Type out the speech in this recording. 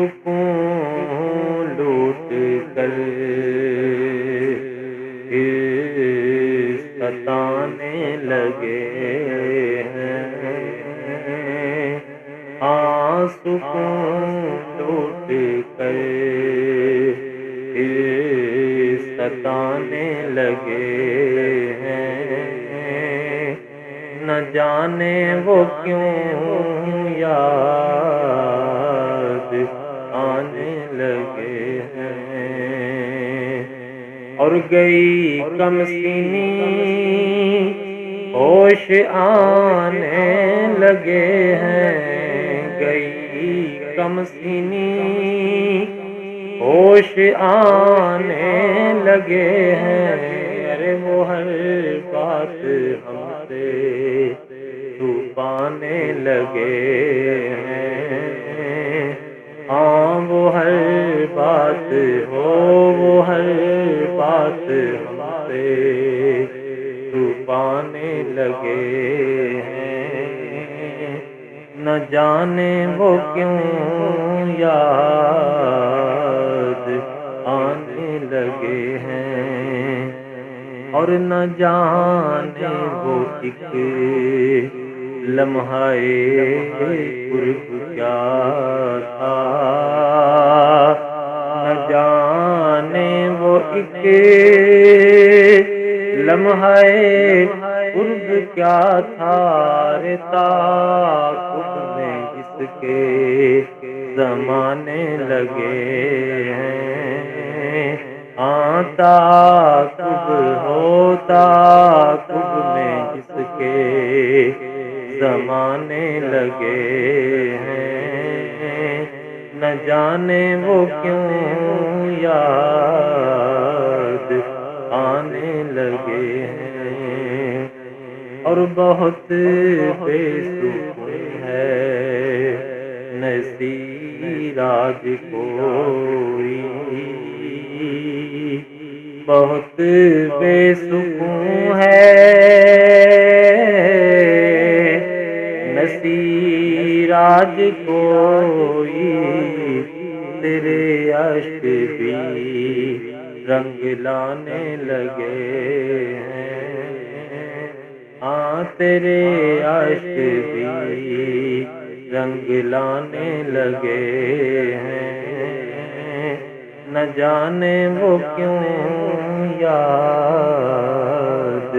सुकून लूट कर सताने लगे हैं। हाँ, सुकून लूट कर सताने लगे हैं। न जाने वो क्यों याद आने लगे हैं। और गई कमसिनी होश आने लगे हैं। गई कमसिनी होश आने लगे हैं। अरे वो हर बात हमसे छुपाने लगे हैं। हाँ, वो हर बात वो हर बात हमसे छुपाने लगे हैं। न जाने वो क्यों याद आने लगे हैं। और न जाने वो एक लम्हाए कुर्ब क्या था। न जाने वो एक लम्हाए कुर्ब क्या था। रे ताक़ुब में जिसके ज़माने लगे हैं। ताक़ुब में जिसके ज़माने लगे हैं। न जाने वो क्यों याद आने लगे हैं। और बहुत बेसुकून है नसीराज कोई। बहुत बेसुकून है नसीराज कोई। तेरे अश्क भी रंग लाने लगे हैं। हाँ, तेरे अश्क भी रंग लाने लगे हैं। न जाने वो क्यों याद